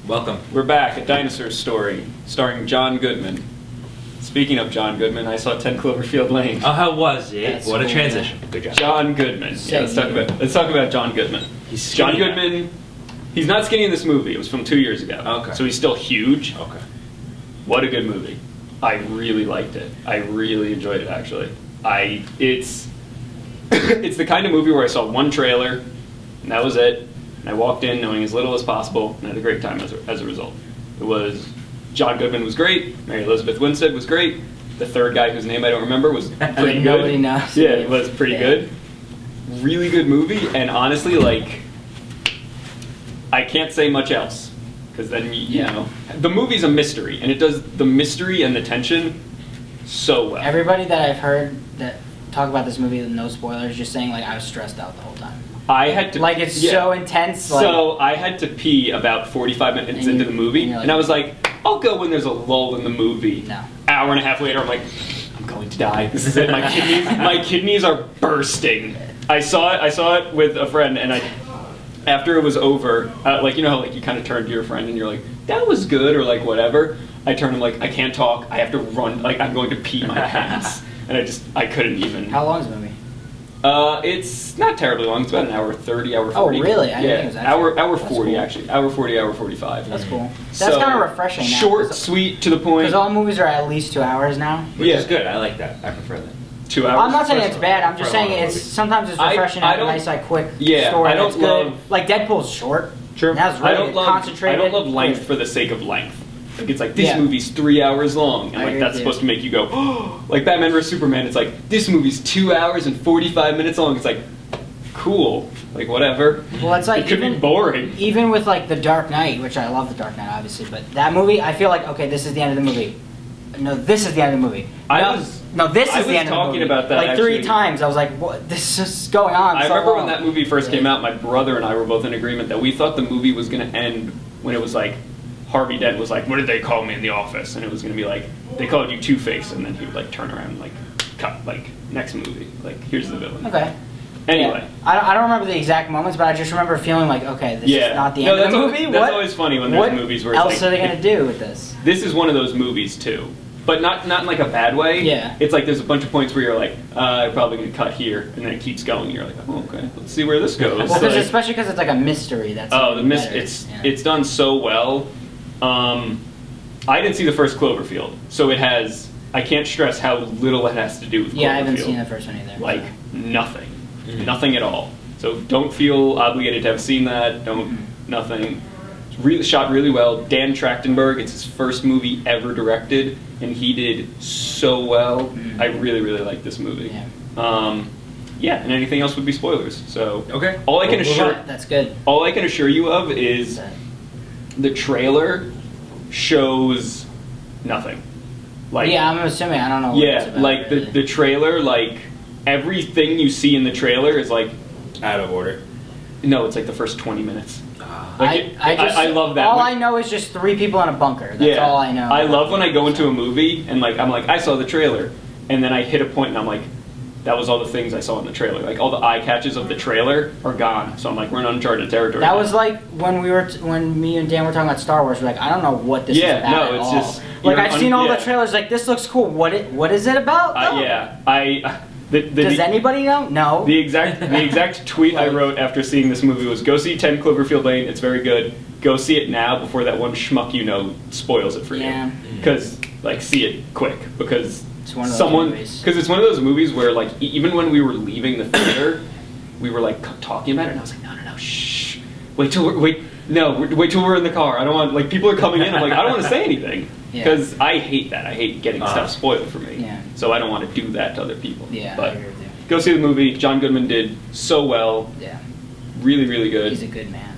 Welcome. We're back at Dinosaur Story, starring John Goodman. Speaking of John Goodman, I saw 10 Cloverfield Lane. Oh, how was it? That's what a cool, transition. yeah. Good job. John Goodman. Yeah, let's talk about John Goodman. He's skinny John Goodman, he's not skinny in this movie. It was from 2 years ago. Okay. So he's still huge. Okay. What a good movie. I really liked it. I really enjoyed it, actually. It's the kind of movie where I saw one trailer, and that was it. And I walked in knowing as little as possible, and had a great time as a result. It was, John Goodman was great, Mary Elizabeth Winstead was great, the third guy whose name I don't remember was pretty good. Nobody knows. Yeah, it was pretty good. Really good movie, and honestly, like, I can't say much else. Because then, you know, the movie's a mystery, and it does the mystery and the tension so well. Everybody that I've heard that talk about this movie, no spoilers, just saying, like, I was stressed out the whole time. I had to... Like, it's so intense. Like, so, I had to pee about 45 minutes into the movie, and I was like, I'll go when there's a lull in the movie. No. Hour and a half later, I'm like, I'm going to die. This is it. My kidneys are bursting. I saw it with a friend, and after it was over, like, you know how, like, you kind of turn to your friend and you're like, that was good, or like whatever. I turned and like, I can't talk. I have to run. Like, I'm going to pee my pants, and I couldn't even. How long is the movie? It's not terribly long. It's about an hour 30, hour 40. Oh, really? I didn't think it was actually. Hour 40 cool. actually. Hour 40, hour 45. That's cool. That's So, kind of refreshing now. Short, sweet, to the point. Because all movies are at least 2 hours now. Which is good. I like that. I prefer that. 2 hours. I'm not saying it's bad. I'm just For a saying long it's movie. sometimes it's refreshing to have a nice, like, quick story. I don't that's good. love. Like, Deadpool's short. True. That's really concentrated. I don't love length for the sake of length. Like, it's like, this Yeah. movie's 3 hours long, and I like agree that's with you. supposed to make you go, oh, like Batman vs Superman. It's like, this movie's 2 hours and 45 minutes long. It's like, cool, like whatever. Well, it's like it could be boring. Even with like The Dark Knight, which I love The Dark Knight, obviously, but that movie, I feel like, okay, this is the end of the movie. No, this is the end of the movie. This is the end of the movie. I was talking about that, like actually. 3 times. I was like, what? This is going on. I so remember long. when that movie first came out, my brother and I were both in agreement that we thought the movie was going to end when it was like, Harvey Dent was like, what did they call me in the office? And it was going to be like, they called you Two-Face, and then he would like turn around and like, cut, like, next movie. Like, here's the villain. Okay. Anyway. Yeah. I don't remember the exact moments, but I just remember feeling like, okay, this is not the end of the movie. That's always funny when there's movies where it's else like, are they going to do with this? This is one of those movies too. But not in like a bad way. Yeah. It's like there's a bunch of points where you're like, I'm probably going to cut here, and then it keeps going. You're like, oh, okay, let's see where this goes. Well, like, especially because it's like a mystery. That's it's done so well. I didn't see the first Cloverfield, so it has. I can't stress how little it has to do with Cloverfield. Yeah, I haven't seen the first one either. Like nothing, nothing at all. So don't feel obligated to have seen that. Nothing. It's really shot really well. Dan Trachtenberg. It's his first movie ever directed, and he did so well. I really, really like this movie. Yeah, and anything else would be spoilers. So okay. All I can that's good. All I can assure you of is the trailer shows nothing. Like, yeah, I'm assuming. I don't know. What it's about, like really. the trailer, like everything you see in the trailer is like out of order. No, it's like the first 20 minutes. Like I love that. All I know is just 3 people in a bunker. That's all I know. I love when I go into a movie and like I'm like, I saw the trailer, and then I hit a point and I'm like, that was all the things I saw in the trailer. Like all the eye catches of the trailer are gone. So I'm like, we're in uncharted territory. That was like when when me and Dan were talking about Star Wars. We're like, I don't know what this is about. Yeah, no, at it's all. just like I've seen all the trailers. Like this looks cool. What is it about? Does anybody know? No. The exact tweet I wrote after seeing this movie was, go see 10 Cloverfield Lane, it's very good. Go see it now before that one schmuck you know spoils it for you. Because, like, see it quick. Because it's one of those movies. Because it's one of those movies where, like, even when we were leaving the theater, we were, like, talking about it, and I was like, no, shh. Wait till we're in the car. I don't want, like, people are coming in, I'm like, I don't want to say anything. Because I hate that. I hate getting stuff spoiled for me. Yeah. So I don't want to do that to other people. Yeah, but I agree with you. Go see the movie. John Goodman did so well. Yeah. Really, really good. He's a good man.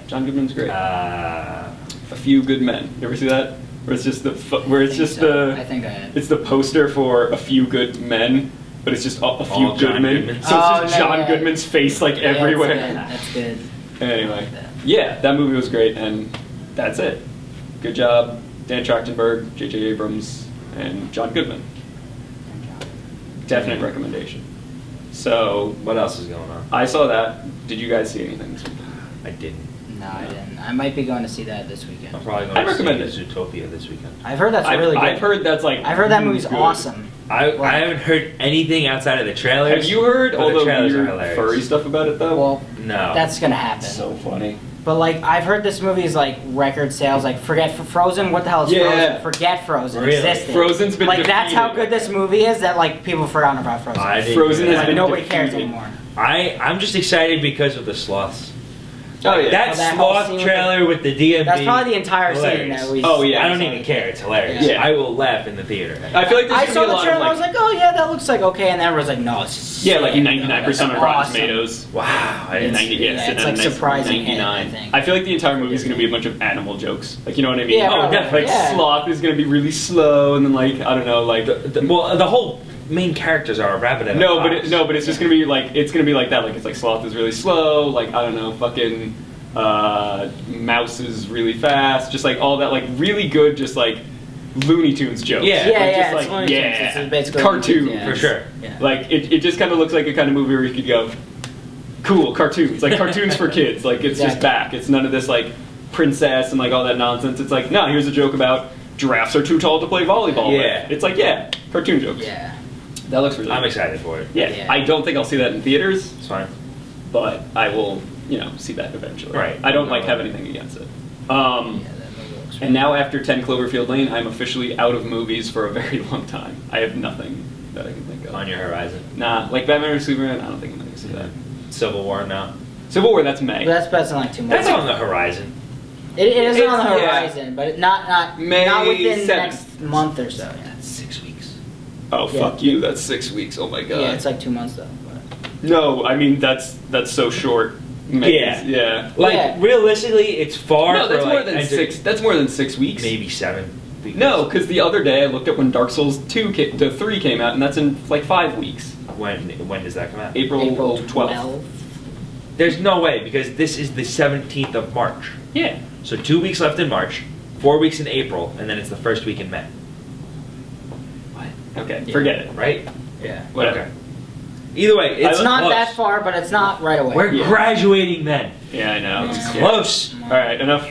John Goodman's great. A Few Good Men. You ever see that? Where it's just I think I have. It's the poster for A Few Good Men, but it's just a few good men. So it's just John Goodman's face like everywhere. That's good. Anyway, that movie was great, and that's it. Good job, Dan Trachtenberg, J.J. Abrams, and John Goodman. Definite recommendation. So, what else is going on? I saw that. Did you guys see anything this weekend? I didn't. No. No, I didn't. I might be going to see that this weekend. I'm probably going I to recommend see it. Zootopia this weekend. I've heard that's really good. I've heard that's like. I've heard that really movie's good. awesome. I haven't heard anything outside of the trailers. Have you heard but all the trailers are weird hilarious. furry stuff about it though? Well, No. that's gonna happen. so funny. But like, I've heard this movie is like record sales. Like, forget Frozen. What the hell is Yeah. Frozen? Forget Frozen Really? existed. Frozen's been like that's how defeated. good this movie is. That like people forgotten about Frozen. I didn't Frozen do has that. Like, been nobody cares defeated. anymore. I'm just excited because of the sloths. Oh yeah. That that whole sloth scene with trailer with the DMV. That's probably the entire scene hilarious. that we. Oh, yeah. I don't even care. It's hilarious. Yeah. I will laugh in the theater. I feel like there's I gonna saw be a the lot trailer. of I was like, oh yeah, that looks like okay, and then everyone's like, no, it's yeah, like sick. 99% That's of Rotten awesome. Tomatoes. Wow. I didn't 90, see yeah, that. Yeah, sitting it's at a like nice surprising hit, 99. I think. I feel like the entire movie is going to be a bunch of animal jokes. Like, you know what I mean? Yeah, oh, probably. definitely. Like, Yeah. Sloth is going to be really slow, and then, like, I don't know, like. Well, the whole main characters are a rabbit and a No, fox. but it's just going to be like, it's going to be like that. Like, it's like Sloth is really slow, like, I don't know, fucking. Mouse is really fast, just like all that, like really good, just like Looney Tunes jokes. Yeah. Like, Yeah, just it's like, Looney Tunes. yeah, It's basically cartoon Looney Tunes, yeah. For sure. Yeah. Like it just kind of looks like a kind of movie where you could go, cool cartoons, like cartoons for kids. Like it's just Exactly. back. It's none of this like princess and like all that nonsense. It's like, no, here's a joke about giraffes are too tall to play volleyball. Yeah. with. It's like, yeah, cartoon jokes. Yeah. That looks really. I'm good. excited for it. Yeah. Yeah. I don't think I'll see that in theaters, It's fine. but I will, see that eventually. Right. I don't have anything against it. Yeah, that movie looks And now after 10 Cloverfield Lane, I'm officially out of movies for a very long time. I have nothing that I can think of. On your horizon. Nah, like Batman or Superman, I don't think I'm going to see that. Civil War now. Civil War, that's May. That's in like 2 months. That's on the horizon. It is It's- on the yeah. horizon, but not May within the 7th. next month or so. Yeah. That's 6 weeks. Oh, Yeah. fuck you, that's 6 weeks. Oh my god. Yeah, it's like 2 months though. But. No, I mean, that's so short. May, Yeah. Yeah. Like Yeah. realistically, it's far. No, that's for, more like, than 6. That's more than 6 weeks. Maybe 7. because- No, because the other day I looked up when Dark Souls 3 came out, and that's in like 5 weeks. When does that come out? April 12th. There's no way because this is the 17th of March. Yeah. So 2 weeks left in March, 4 weeks in April, and then it's the first week in May. What? Okay, Yeah. forget it. Right? Yeah. Whatever. Okay. Either way, it's It's not close. that far, but it's not right away. We're Yeah. graduating then. Yeah, I know. Yeah. Close. All right, enough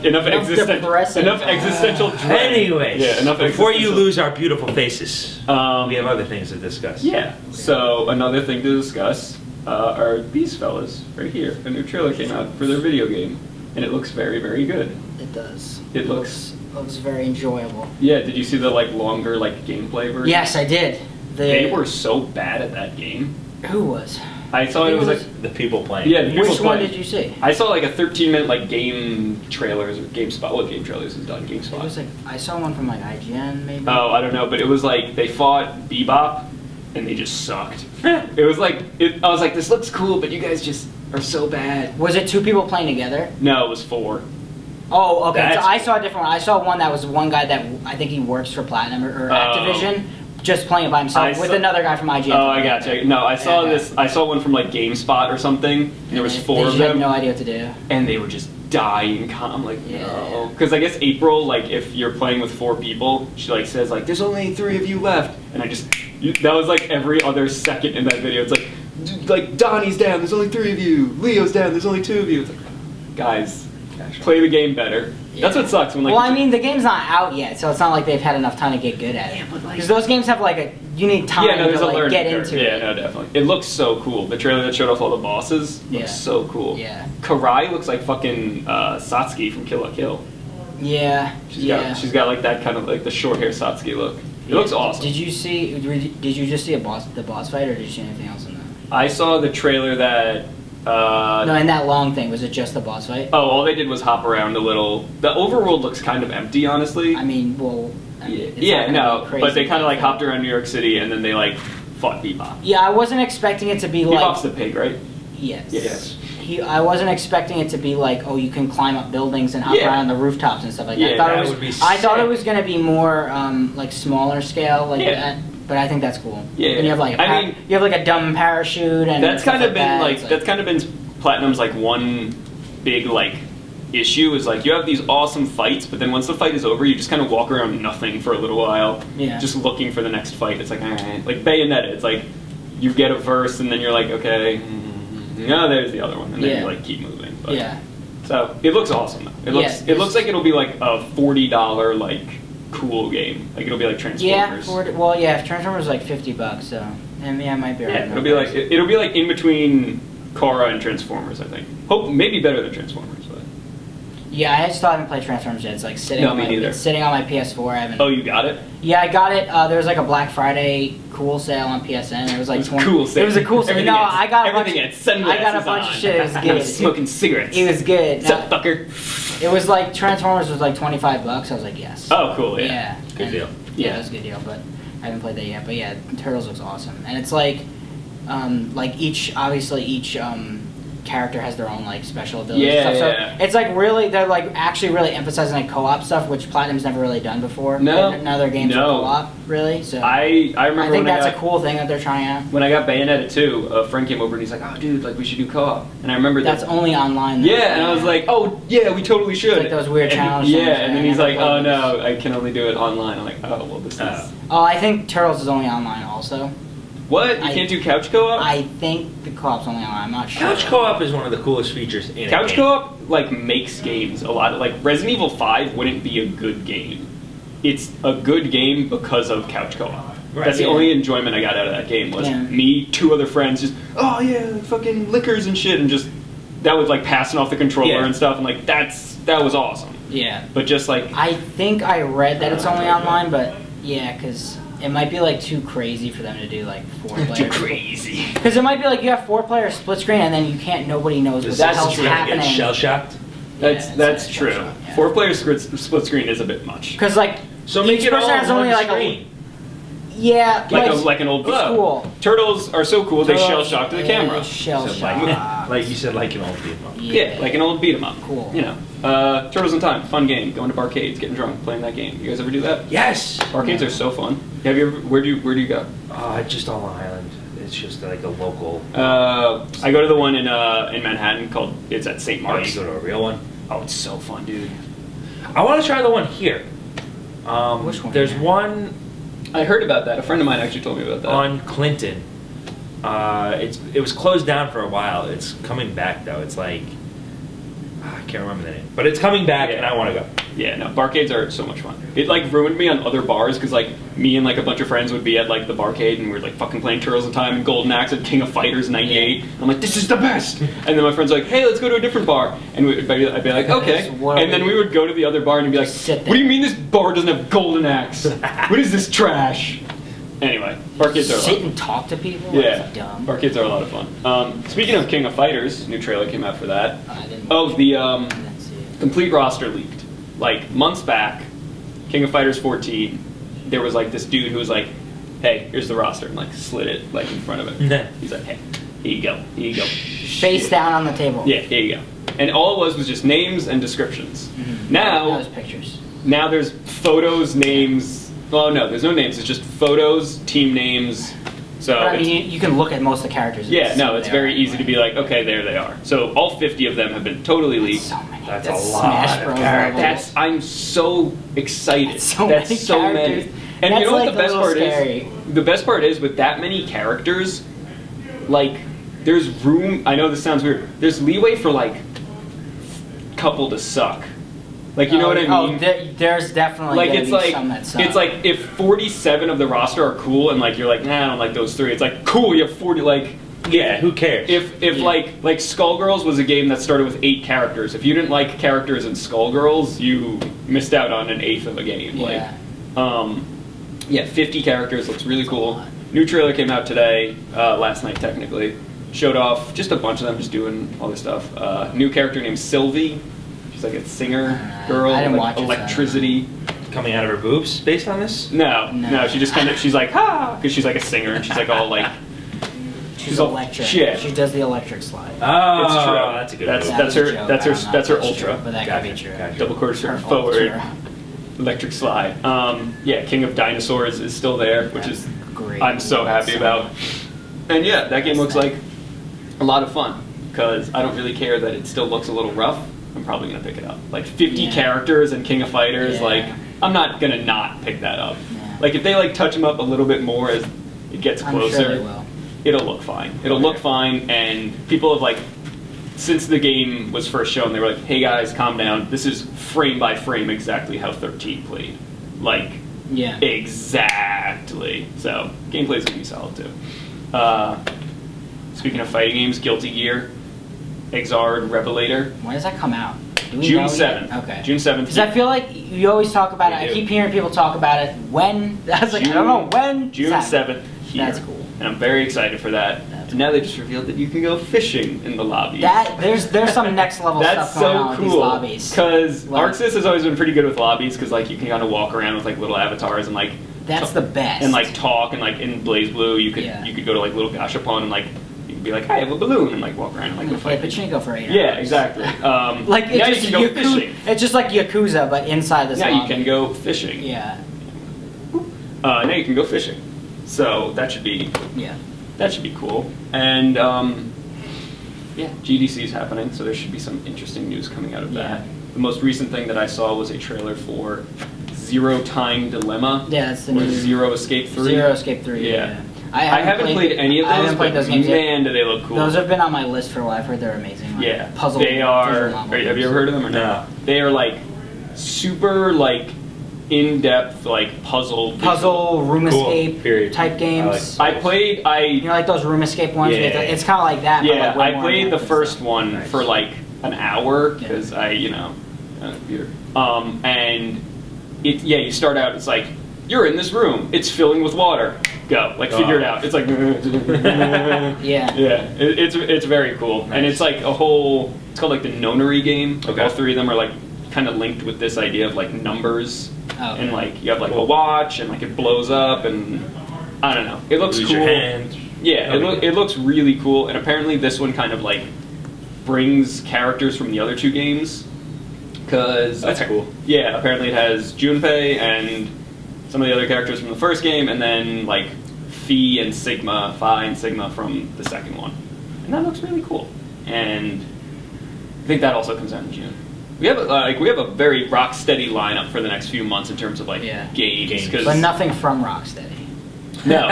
depressing existential talk. dread. Anyways, Yeah, enough before you existential- lose our beautiful faces, we have Um, other things to discuss. yeah. So another thing to discuss are these fellas right here. A new trailer came out for their video game, and it looks very, very good. It does. It looks- looks very enjoyable. Yeah. Did you see the like longer like gameplay version? Yes, I did. They were so bad at that game. Who was? I saw it was like The people playing. yeah. the people Which one playing. did you see? I saw like a 13-minute like game trailers or GameSpot. What game trailers is done? It GameSpot. was like I saw one from like IGN maybe. Oh, I don't know, but it was like they fought Bebop, and they just sucked. It was like I was like, this looks cool, but you guys just are so bad. Was it 2 people playing together? No, it was 4. Oh, okay. That's So I saw a different one. I saw one that was one guy that I think he works for Platinum or Activision, just playing it by himself I with saw- another guy from IGN. Oh, I gotcha. No, I saw Yeah. this. I saw one from like GameSpot or something. And there was 4 of They had them, no idea what to do. and they were just dying. I'm like, Yeah. no, because I guess April, like, if you're playing with 4 people, she like says like, "There's only 3 of you left," and that was like every other second in that video. It's like Donnie's down. There's only 3 of you. Leo's down. There's only 2 of you. It's like, guys, play the game better. That's Yeah. what sucks when like. Well, I mean, the game's not out yet, so it's not like they've had enough time to get good at it. Yeah, but, like- Because those games have like you need time yeah, no, there's to a like learning get curve. into Yeah, it. no, definitely. It looks so cool. The trailer that showed off all the bosses looks Yeah. so cool. Yeah. Karai looks like fucking Satsuki from Kill la Kill. Yeah. She's got like that kind of like the short hair Satsuki look. It looks awesome. Did you just see the boss fight, or did you see anything else in that? I saw the trailer that. No, in that long thing, was it just the boss fight? Oh, all they did was hop around a little. The overworld looks kind of empty, honestly. I mean, well, I mean, it's Yeah, not gonna no, be crazy but they kind of like but- hopped around New York City and then they like fought Bebop. Yeah, I wasn't expecting it to be Bebop's like. the pig, right? Yes. Yes. I wasn't expecting it to be like, oh, you can climb up buildings and hop Yeah. around on the rooftops and stuff like that. Yeah, I thought that it was. would be I thought it sick. was gonna be more like smaller scale like Yeah. that. But I think that's cool. Yeah, And you have like I mean- you have like a dumb parachute and That's stuff kind of been that. like It's that's kind of been Platinum's like one big like issue is like you have these awesome fights, but then once the fight is over, you just kind of walk around nothing for a little while, Yeah. just looking for the next fight. It's like like Bayonetta. It's like you get a verse and then you're like, okay, no, there's the other one, and then Yeah. you like keep moving. But Yeah. So it looks awesome though. It looks like it'll be like a $40 like cool game. Like it'll be like Transformers. If Transformers is like $50, so it might be. Yeah, it'll be like in between Korra and Transformers, I think. Hope maybe better than Transformers, but. Yeah, I still haven't played Transformers yet. It's like sitting on my PS4. I haven't. Oh, you got it? Yeah, I got it. There was like a Black Friday cool sale on PSN. It was like cool sale. It was a cool sale. I got a bunch of shit. It was good. I was smoking cigarettes. It was good. What's up, fucker? It was like Transformers was like $25. I was like, yes. Oh, cool. Yeah. Good deal. Yeah, it was a good deal, but I haven't played that yet. But yeah, Turtles looks awesome, and it's like each character has their own like special abilities. Yeah, So yeah. it's like really they're like actually really emphasizing like co-op stuff, which Platinum's never really done before. No. None of their games are co-op really. So I remember I think that's a cool thing that they're trying out. When I got Bayonetta 2, a friend came over and he's like, "Oh, dude, like we should do co-op." And I remember that's only online. Though. Yeah, and I was like, "Oh, yeah, we totally should." It's like those weird challenge. Yeah, and then he's like, "Oh no, I can only do it online." I'm like, "Oh, well, this is." Oh, I think Turtles is only online also. What? You can't do couch co-op? I think the co-op's only online. I'm not sure. Couch co-op is one of the coolest features in couch a game. co-op like makes games a lot. Like Resident Evil 5 wouldn't be a good game. It's a good game because of couch co-op. Right, That's the only enjoyment I got out of that game was me, two other friends, just fucking liquors and shit, and just that was like passing off the controller and stuff, and like that was awesome. Yeah. But just like I think I read that it's only online, but yeah, because it might be like too crazy for them to do like 4 players. Too crazy. Because it might be like you have 4 players split screen, and then you can't. Nobody knows what the hell's happening. Shell shocked. That's true. shot, yeah. 4 player split screen is a bit much. Because like make each it person all has only like screen. Like an old it's cool. Turtles are so cool they shell shock to the camera. Shell So shock. like you said, like an old beat 'em up. Yeah, like an old beat 'em up. Cool. You know, Turtles in Time, fun game. Going to barcades, getting drunk, playing that game. You guys ever do that? Yes. Barcades are so fun. Have you ever? Where do you go? Just on Long Island. It's just like a local. I go to the one in Manhattan called. It's at St. Oh, Mark's. you go to a real one? Oh, it's so fun, dude. I want to try the one here. Which one? There's one I heard about that. A friend of mine actually told me about that. on Clinton. It was closed down for a while. It's coming back though. It's like I can't remember the name, but it's coming back, and I want to go. Yeah, no, barcades are so much fun. It like ruined me on other bars because like me and like a bunch of friends would be at like the barcade and we were like fucking playing Turtles in Time and Golden Axe and King of Fighters '98. I'm like, this is the best. And then my friend's like, hey, let's go to a different bar. And I'd be like, okay. And then we would go to the other bar and be like, what do you mean this bar doesn't have Golden Axe? What is this trash? Anyway, barcades are a lot. Sit and talk to people. Yeah, That's dumb. barcades are a lot of fun. Speaking of King of Fighters, new trailer came out for that. I didn't see it. Complete roster leaked. Like months back, King of Fighters 14, there was like this dude who was like, hey, here's the roster, and like slid it like in front of him. He's like, hey, here you go, here you go. Face down on the table. Yeah, here you go. And all it was just names and descriptions. Mm-hmm. Now, those pictures. Now there's photos, names. Oh no, there's no names. It's just photos, team names. So but, I mean, you can look at most of the characters. Yeah, no, it's very easy to be like, okay, there they are. So all 50 of them have been totally leaked. So many. That's That's a lot Smash of Bros. characters. I'm so excited. That's so many characters. And That's you know what like the best a part little scary. is? The best part is with that many characters, like there's room. I know this sounds weird. There's leeway for like couple to suck. Like you know what I mean? There's definitely like gonna it's be like some that suck. it's like if 47 of the roster are cool and like you're like nah I don't like those 3. It's like cool you have 40 like. Yeah, who cares? If like Skullgirls was a game that started with 8 characters, if you didn't like characters in Skullgirls, you missed out on an eighth of a game. Yeah. Like, 50 characters, looks really cool. New trailer came out today, last night technically. Showed off just a bunch of them just doing all this stuff. New character named Sylvie. She's like a singer girl, I didn't like watch it, electricity. Coming out of her boobs based on this? No, she just kind of she's like because she's like a singer and she's like all like. She's electric. Yeah. She does the electric slide. Oh, It's true. That's a good That's move. that's That her was a joke. that's her I don't know that's if her ultra. true, but that could be true. Gotcha. Double quarter Her forward, ultra. electric slide. King of Dinosaurs is still there, which is Great. I'm so happy about. And yeah, that game looks like a lot of fun because I don't really care that it still looks a little rough. I'm probably gonna pick it up. Like 50 characters and King of Fighters, Yeah. like I'm not gonna not pick that up. Yeah. Like if they like touch them up a little bit more as it gets I'm closer. sure they will. It'll look fine. It'll look fine, and people have like since the game was first shown, they were like, "Hey guys, calm down. This is frame by frame exactly how 13 played, like Yeah. exactly." So gameplay's gonna be solid too. Speaking of fighting games, Guilty Gear, Exard Revelator, When does that come out? Do we June know 7th. yet? Okay. June 7th. Because I feel like you always talk about it. We I do. keep hearing people talk about it. When? I was like, I don't know when. June it's happening. 7th. Here. That's cool. And I'm very excited for that. And now they just revealed that you can go fishing in the lobbies. There's some next level That's stuff going on so with these cool. lobbies. Because Like- Arxis has always been pretty good with lobbies because like you can kind of walk around with like little avatars and like That's the best. and like talk and like in Blaze Blue you could Yeah. you could go to like little gashapon and like you could be like, "Hey, I have a balloon," and like walk around and like I'm go gonna play fight. pachinko for 8 hours. Yeah, exactly. Like now it's you just can go fishing. It's just like Yakuza, but inside this Now lobby. you can go fishing. Yeah. Now you can go fishing. So that should be Yeah. cool. And yeah, GDC is happening, so there should be some interesting news coming out of that. Yeah. The most recent thing that I saw was a trailer for Zero Time Dilemma. Yeah, that's the or new Zero Escape 3. Zero Escape 3. Yeah. Yeah. I haven't played any of I those, haven't played but those games man, yet. do they look cool. Those have been on my list for a while. I've heard they're amazing. Like yeah, puzzle. they are. puzzle novel Have you games. ever heard of them or No. They are like super like in-depth like Puzzle room Cool. escape Period. type games? I played. You know, like those room escape ones. Yeah. It's kind of like that. but Yeah, like way I more played the in-depth and first stuff. one Nice. for like an hour Yeah. because I, computer. And you start out. It's like you're in this room. It's filling with water. Go, like figure it out. It's like Yeah. It's very cool, and it's like a whole. It's called like the nonary game. Okay. All three of them are like kind of linked with this idea of like numbers, Oh. and like you have like a watch, and like it blows up, and I don't know. It looks Lose cool. your hand. Yeah, Okay. it looks really cool, and apparently this one kind of like brings characters from the other two games. Cause That's cool. Yeah, apparently it has Junpei and some of the other characters from the first game, and then like Phi and Sigma from the second one, and that looks really cool. And I think that also comes out in June. We have a very rock steady lineup for the next few months in terms of like Yeah. games. But nothing from Rocksteady. No,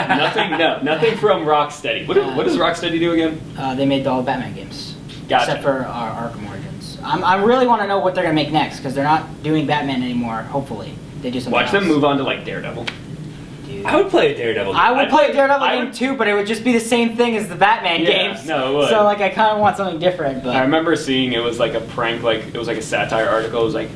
nothing from Rocksteady. What does Rocksteady do again? They made all the Batman games, Gotcha. except for Arkham Origins. I really want to know what they're gonna make next because they're not doing Batman anymore. Hopefully, they do something. Watch them else. move on to like Daredevil. Dude. I would play a Daredevil. I would I'd play a play- Daredevil I game would- too, but it would just be the same thing as the Batman Yeah, games. no, it would. So like, I kind of want something different. But I remember seeing it was like a prank, like it was like a satire article. It was like,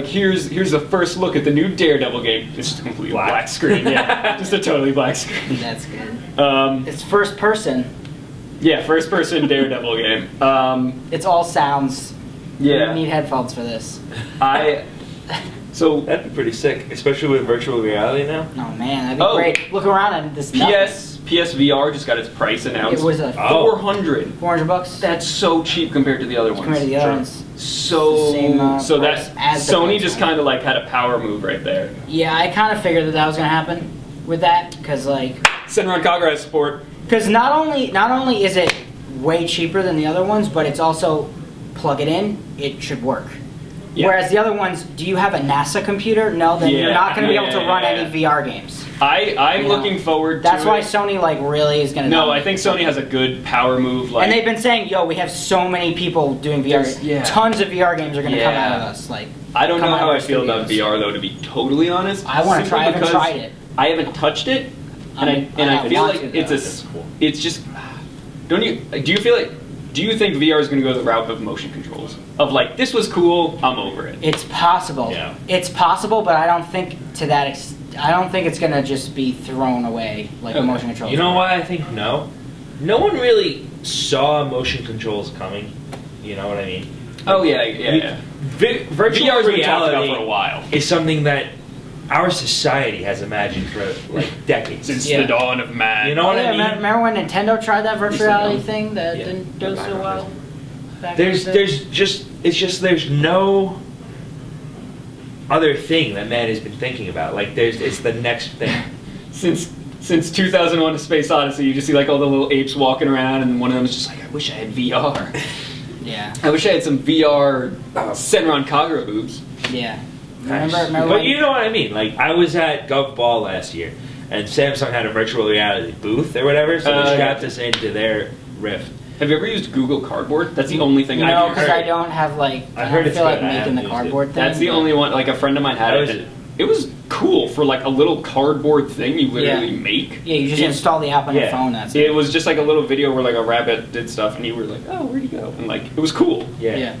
here's the first look at the new Daredevil game. It's just a completely black screen. Yeah, just a totally black screen. that's good. It's first person. Yeah, first person Daredevil game. It's all sounds. Yeah. You need headphones for this. So That'd be pretty sick, especially with virtual reality now. Oh man, that'd be Oh. great. Look around and this. PSVR just got its price announced. It was a Oh. $400. $400. That's so cheap compared to the other ones. Compared to the other Sure. ones. So It's the same, so price that as the Sony console. just kind of like had a power move right there. Yeah, I kind of figured that was gonna happen with that because like, Senran Kagura has support. because not only is it way cheaper than the other ones, but it's also plug it in, it should work. Yeah. Whereas the other ones, do you have a NASA computer? No, then you're Yeah, not going to be able to run yeah. any VR games. I'm You know, looking forward to That's why it. Sony like really is going to. No, I think Sony has a good power move. Like, And they've been saying, "Yo, we have so many people doing VR. Yeah. Tons of VR games are going to come Yeah. out of us." Like, I don't come know out how of I our feel about studios. VR though. To be totally honest, I want to try. I haven't Simply tried because it. I haven't touched it, and I feel want like to, it's though. a. It's just. Don't you? Do you feel like? Do you think VR is going to go the route of motion controls? Of like, this was cool, I'm over it. It's possible. Yeah. It's possible, but I don't think to that. I don't think it's going to just be thrown away like Okay. motion controls. You know why I think no? No one really saw motion controls coming. You know what I mean? Oh yeah. Virtual VR's been talked about reality for a while. is something that our society has imagined for like decades. Since Yeah. the dawn of man. You know Oh, what yeah, I mean? remember when Nintendo tried that virtual reality thing that Yeah. didn't go so well? back in the day? There's no other thing that man has been thinking about. Like it's the next thing. Since 2001: A Space Odyssey, you just see like all the little apes walking around, and one of them is just like, I wish I had VR. Yeah. I wish I had some VR Senran Kagura boobs. Yeah. Nice. Remember But when- you know what I mean? Like I was at Gov Ball last year, and Samsung had a virtual reality booth or whatever, so they strapped Gotcha. us into their Rift, Have you ever used Google Cardboard? That's the only thing No, I've because used. I don't have like. I I heard don't it's feel like good. I making haven't the used cardboard it. thing. That's the only one. Like a friend of mine had How it. is And it? it was cool for like a little cardboard thing you literally Yeah. make. Yeah, you just It- install the app on your yeah. phone. That's It was just like a little video where like a rabbit did stuff, and you were like, "Oh, where'd he go?" And like it was cool. Yeah. Yeah.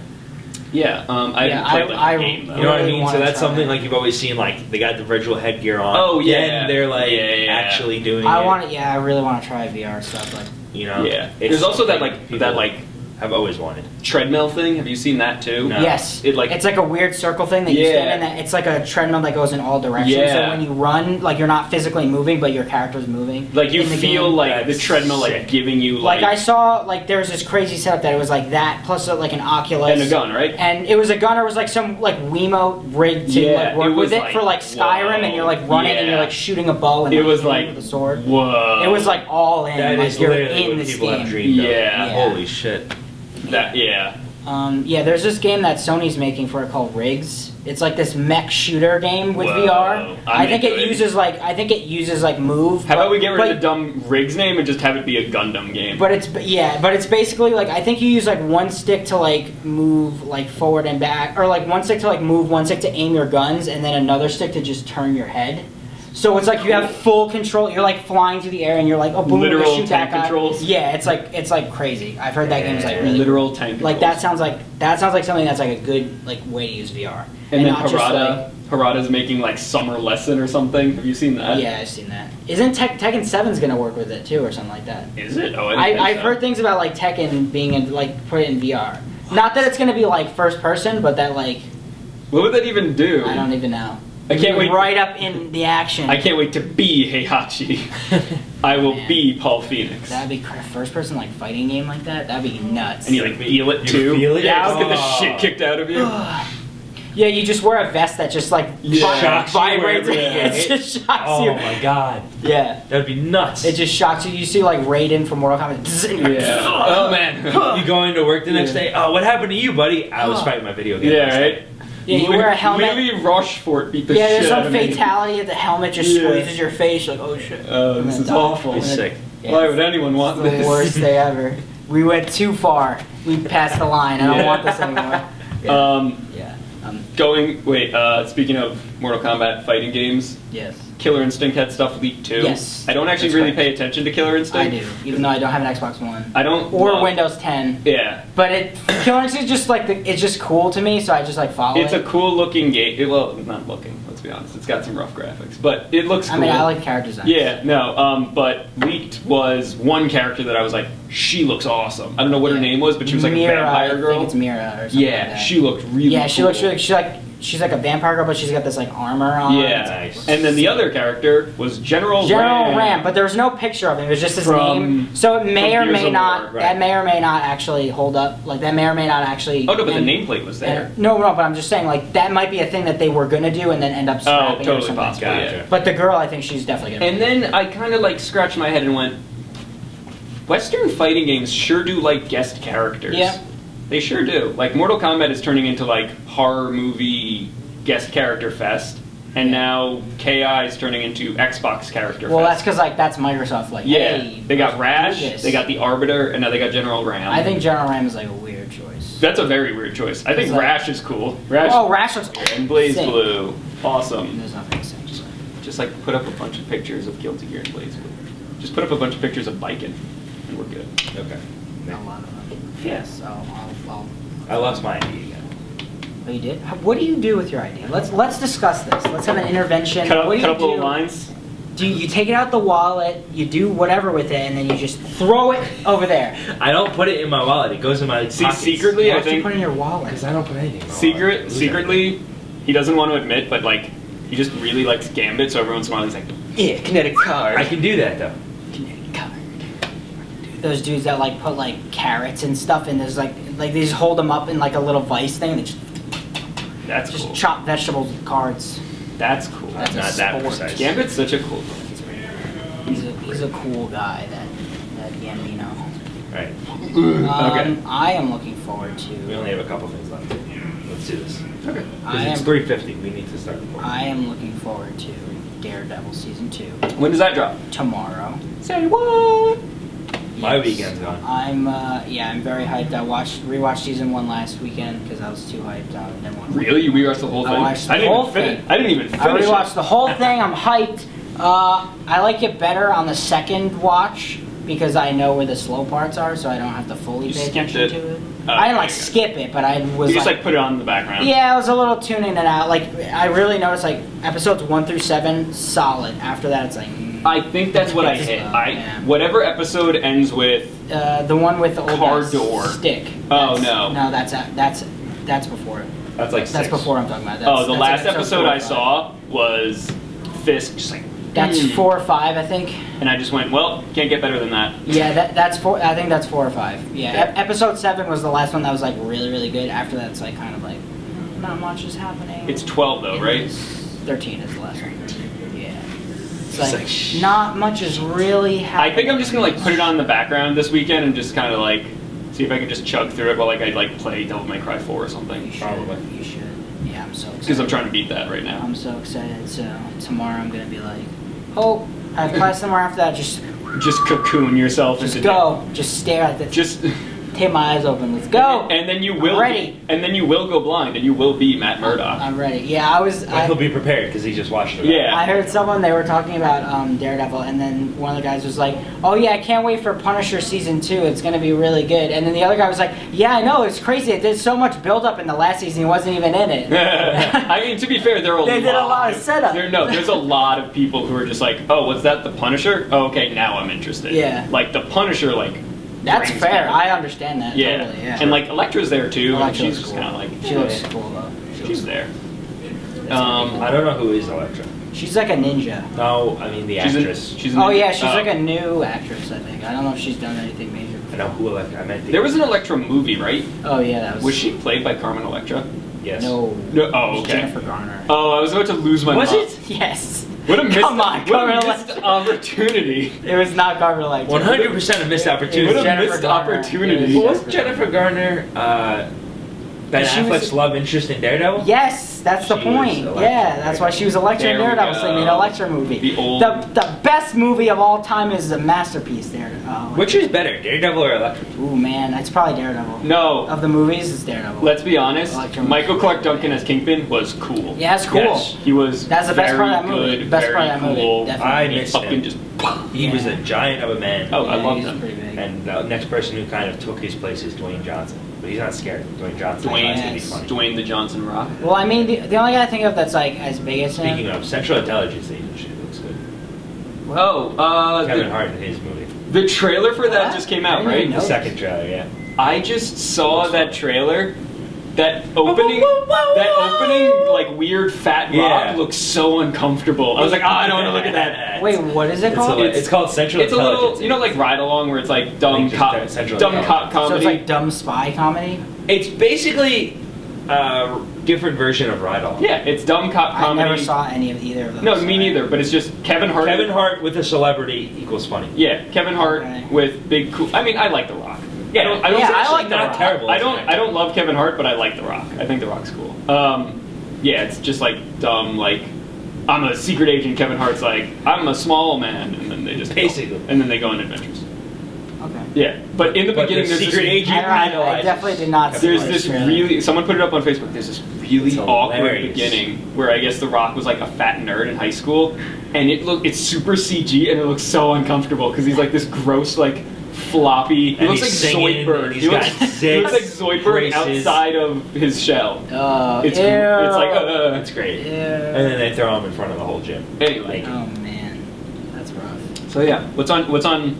Yeah, I Yeah, haven't played like I- the game though. You know what I really mean? So wanna that's try something that. like you've always seen. Like they got the virtual headgear on. Oh, yeah. Then they're like Yeah. actually doing it. I really want to try VR stuff. Like, You know. Yeah. It's There's also that something like people that like have always wanted. treadmill thing. Have you seen that too? No. yes, It, like- it's like a weird circle thing that you Yeah. stand in. That it's like a treadmill that goes in all directions. Yeah. So when you run, like you're not physically moving, but your character's moving. Like you in the feel game. like the That's treadmill like sick. giving you Like like, I saw, like there was this crazy setup that it was like that plus like an Oculus and a gun, right? and it was a gun or it was like some like Wiimote rig to Yeah, like work it was with it like, for like Skyrim, and you're like running and you're yeah. like shooting a bow and It like, was hitting like with a sword. Whoa! It was like all in. That like is you're literally in what this people game. have dreamed of. Yeah. Holy shit. that. Yeah. Yeah, there's this game that Sony's making for it called Rigs. It's like this mech shooter game with Whoa. VR. I'm I think into it it. uses like Move. How about we get rid but- of the dumb Riggs name and just have it be a Gundam game? But it's basically like I think you use like one stick to like move like forward and back, or like one stick to like move, one stick to aim your guns, and then another stick to just turn your head. So it's like you have full control. You're like flying through the air, and you're like, oh, boom, Literal shoot tank that guy. controls? Yeah, it's like crazy. I've heard that game's like really literal tank. like controls. that sounds like something that's like a good like way to use VR. And then not just, Harada's making like Summer Lesson or something. Have you seen that? yeah, I've seen that. Isn't Tekken 7's gonna work with it too, or something like that? Is it? Oh, I didn't think I've so. heard things about like Tekken being in like put it in VR. Not that it's gonna be like first person, but that like What would that even do? I don't even know. I can't wait. Right up in the action. I can't wait to be Heihachi. I will Man. be Paul Phoenix. That'd be first person like fighting game like that. That'd be nuts. And you like feel it You too. feel it? Yeah, just get the Oh. shit kicked out of you. Yeah, you just wear a vest that just like Yeah. Shocks you vibrates. wherever you It hit. just shocks Oh you. my god. Yeah. That'd be nuts. It just shocks you. You see like Raiden from Mortal Kombat. and you're like, Yeah. Oh man. You going to work the next Yeah. day? Oh, what happened to you, buddy? I was fighting my video game. Yeah, last right. night. Yeah, you wear a helmet. Louis Rochefort beat the Yeah, shit there's out some of me. fatality that the helmet just Yeah. squeezes your face. You're like, oh shit. Oh, I'm this gonna is die. awful. It's sick. Yeah, Why it's would anyone want the this? worst day ever. We went too far. We passed the line. I don't Yeah. want this anymore. Yeah. Yeah. Speaking of Mortal Kombat fighting games, Yes. Killer Instinct had stuff leaked too. Yes, I don't actually that's really correct. pay attention to Killer I Instinct. do, even though I don't have an Xbox One I don't. or love- Windows 10. Yeah. But Killer Instinct is just like it's just cool to me, so I just like follow It's it. a cool looking game. Well, not looking. Let's be honest. It's got some rough graphics, but it looks cool. I mean, I like character design. Yeah, no, but leaked was one character that I was like, she looks awesome. I don't know what her name was, but she was like Mira, a vampire girl. I think it's Mira or something. Yeah, like that. she looked really Yeah, she cool. looks really. She's like a vampire girl, but she's got this like armor on. Yeah, Nice. and then the other character was General Ram, but there was no picture of him. It was just his From- name. So it may from or Gears may of not. War, right. That may or may not actually hold up. Like that may or may not actually. Oh no, but the and- nameplate was there. No, but I'm just saying like that might be a thing that they were gonna do and then end up Oh, scrapping it or totally something. possible. Gotcha. Yeah. But the girl, I think she's definitely gonna. And then I kind of like scratched my head and went, Western fighting games sure do like guest characters. Yeah. They sure do. Like Mortal Kombat is turning into like horror movie guest character fest, and now KI is turning into Xbox character Well, that's fest. because like that's Microsoft. Like, Yeah, hey, they got do Rash, this. they got the Arbiter, and now they got General Ram. I think General Ram is like a weird choice. that's a very weird choice. I think It's like- Rash is cool. Rash Oh, Rash looks and Blaze sick. Blue, awesome. There's nothing to say. Just like put up a bunch of pictures of Guilty Gear and Blaze Blue. Just put up a bunch of pictures of biking, and we're good. Okay. A lot of them. Yeah. Yes. I'll I lost my ID again. Oh, you did? What do you do with your idea? Let's discuss this. Let's have an intervention. Cut up, what do you cut up do? little lines. Do you take it out the wallet? You do whatever with it, and then you just throw it over there. I don't put it in my wallet. It goes in my See, pockets. secretly, Why I don't you think put it in your wallet? Because I don't put anything in my wallet. secretly, he doesn't want to admit, but like, he just really likes Gambit. So every once in a while, he's like, "Yeah, kinetic card." I can do that though. kinetic card. Those dudes that like put like carrots and stuff in there's like they just hold them up in like a little vice thing and they That's just cool. chop vegetables with cards. That's cool. That's a Not that sport. precise. Gambit's such a cool. He's a cool guy, that Gambino. Right. Okay. I am looking forward to. We only have a couple things left. Let's do this. Okay. I Because it's am 3:50. We need to start recording. I am looking forward to Daredevil season 2 When does that drop? tomorrow. Say what? My weekend's gone. I'm very hyped. I rewatched season 1 last weekend because I was too hyped. I didn't want to. Really? You rewatched the whole thing? I watched the whole thing. I didn't even finish I rewatched it. the whole thing. I'm hyped. I like it better on the second watch because I know where the slow parts are, so I don't have to fully You pay skipped attention it? to it. Oh, I didn't okay. skip it, but I was You just like put it on in the background. yeah, I was a little tuning it out. Like I really noticed like episodes 1 through 7 solid. After that, it's like. I think that's what I It's hit. yeah. Whatever episode ends with The one with the old car guy's door. stick. Oh, That's- no. No, that's before it. That's like That's 6. before I'm talking about. the That's last like episode 4 or I 5. saw was Fisk just like That's 4 or 5, I think. and I just went, well, can't get better than that. Yeah, that's 4. I think that's 4 or 5. Yeah, Yeah. episode 7 was the last one that was like really, really good. After that, it's like kind of like not much is happening. It's 12 though, right? 13 is the last one. Yeah. It's It's like, like, not much is really happening. I think I'm just gonna like put it on in the background this weekend and just kind of like see if I can just chug through it while like I like play Devil May Cry 4 or something. You should. Probably. You should. Yeah, I'm so excited. Because I'm trying to beat that right now. I'm so excited. So tomorrow I'm gonna be like, oh, I have class tomorrow after that. Just Cocoon yourself into go. Just stare at this. Just Take my eyes open. Let's go. and then you will I'm ready. be, and then you will go blind and you will be Matt Murdock. I'm ready. Yeah, I was. But he'll be prepared because he just watched it. Yeah. I heard someone, they were talking about Daredevil, and then one of the guys was like, oh yeah, I can't wait for Punisher season 2, it's going to be really good. And then the other guy was like, yeah, I know, it's crazy, it did so much build up in the last season, he wasn't even in it. I mean, to be fair, They did a lot of setup. There's a lot of people who are just like, oh, was that the Punisher? Oh, okay, now I'm interested. Yeah. Like the Punisher, like. That's brings fair, people. I understand that, Yeah. totally, yeah. And like Elektra's there too, and Elektra she's looks just cool. kind of like. She looks cool though. She's there. I don't know who is Elektra. She's like a ninja. No, I mean the actress. She's Oh yeah, she's like a new actress, I think. I don't know if she's done anything major. I know who Elektra. I meant. There was an Elektra movie, right? Oh yeah, that was. Was she played by Carmen Electra? Yes. No. No. Oh, It was okay. Jennifer Garner. Oh, I was about to lose my. Was mind. it? Yes. What a missed, Come on, what Carmen a missed Electra. opportunity. It was not Garner like 100% a missed opportunity. What a Jennifer missed Garner. opportunity. It was What was Jennifer Garner? Ben She was- Affleck's love interest in Daredevil? Yes, that's the She point. was Elektra. Yeah, that's why she was Elektra in There we Daredevil. So they made an go. Elektra movie. The old- the best movie of all time is a masterpiece. Daredevil. Which is better, Daredevil or Elektra? Ooh man, it's probably Daredevil. No. Of the movies, it's Daredevil. Let's be honest. Elektra. Michael Clark Duncan as Kingpin was cool. Yeah, it's cool. Yes. He was. That's the best very part of that movie. Good, Best very part of that movie, cool. definitely. I He missed fucking him. just. He was Yeah. a giant of a man. Oh, I Yeah, loved he's him. pretty big. And the next person who kind of took his place is Dwayne Johnson. But he's not scared. Dwayne Johnson Dwayne- is going to be Yes. funny. Dwayne the Johnson Rock. Well, I mean, the only guy I think of that's like as big as him. Speaking of, Central Intelligence Agency looks good. Oh, Kevin Hart in his movie. the trailer for that What? just came I out, didn't right? even The know. second trailer, yeah. I just saw that trailer. That opening, whoa, whoa, that whoa. opening, like weird fat Yeah. rock looks so uncomfortable. I was like, oh, I don't want to look at that. Wait, what is it It's, called? it's called Central It's a Intelligence. little, you know, like ride along where it's like dumb Like just cop, Central dumb Intelligence. cop comedy. So it's like dumb spy comedy. It's basically a different version of Ride Along. Yeah, it's dumb cop I comedy. never saw any of either of those. No, me neither. But it's just Kevin Hart. Kevin Hart with a celebrity equals funny. Yeah, Kevin Hart Okay. with big cool. I mean, I like The Rock. Yeah, I don't yeah, say- I actually like The not Rock. terrible. I as an don't. actor. I don't love Kevin Hart, but I like The Rock. I think The Rock's cool. Yeah, it's just like dumb. Like I'm a secret agent. Kevin Hart's like I'm a small man, and then they just go. Basically. and then they go on adventures. Okay. Yeah, but in the But beginning, the there's secret this, agent I idolizes definitely did not see There's this this trailer. really. Someone put it up on Facebook. There's this really It's awkward hilarious. beginning where I guess The Rock was like a fat nerd in high school, and it's super CG and it looks so uncomfortable because he's like this gross like floppy. He And looks like he's singing, Zoidberg. and he's He looks, got he looks like six Zoidberg braces. outside of his shell. It's It's like That's great. Ew. And then they throw him in front of the whole gym. anyway. Oh man, that's rough. So yeah, what's on?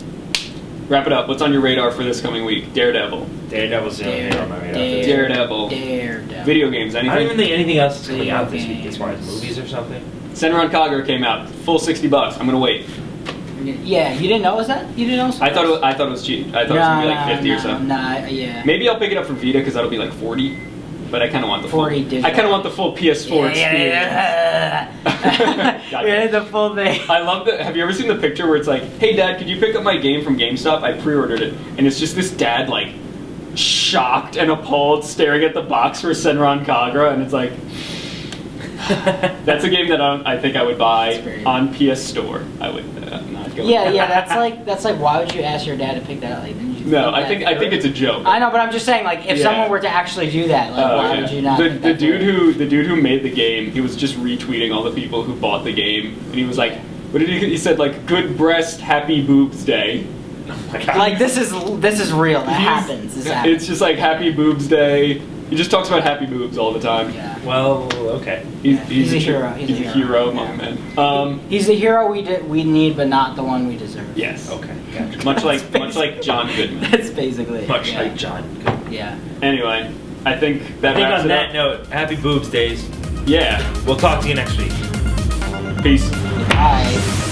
Wrap it up. What's on your radar for this coming week? Daredevil. Daredevil's the only thing on my radar. Daredevil. Daredevil. Video games. I don't even Anything? think anything else is coming Video out this week games. as far as movies or something. Senran Kagura came out. Full $60. I'm gonna wait. Yeah, you didn't know it was that? You didn't know? It was I thought it was cheap. I thought it was gonna be like 50 or so. Nah, yeah. Maybe I'll pick it up from Vita because that'll be like 40. But I kind of want the 40 full. digital. I kind of want the full PS4 experience. Yeah, the full thing. I love that. Have you ever seen the picture where it's like, "Hey, Dad, could you pick up my game from GameStop? I pre-ordered it," and it's just this dad like shocked and appalled, staring at the box for Senran Kagura, and it's like, that's a game that I think I would buy That's great. on PS Store. I would. going. Yeah, that's like why would you ask your dad to pick that up? Like, didn't you No, think I that think through? it's a joke. I know, but I'm just saying, like, if Yeah. someone were to actually do that, like, Oh, why yeah. would you not? The think that through? dude who made the game, he was just retweeting all the people who bought the game, and he was like, what did he said like good breast, happy boobs day. Oh my God. Like, this is real. That happens. This happens. It's just like happy boobs day. He just talks about happy boobs all the time. Yeah. Well, okay. He's a hero. He's a hero among men. He's the hero we need, but not the one we deserve. Yes. Okay. Gotcha. Much like John Goodman. That's basically it. Much yeah. like John. Good. Yeah. Anyway, I think that I think wraps on it that up. note, happy boobs days. Yeah. We'll talk to you next week. Peace. Bye.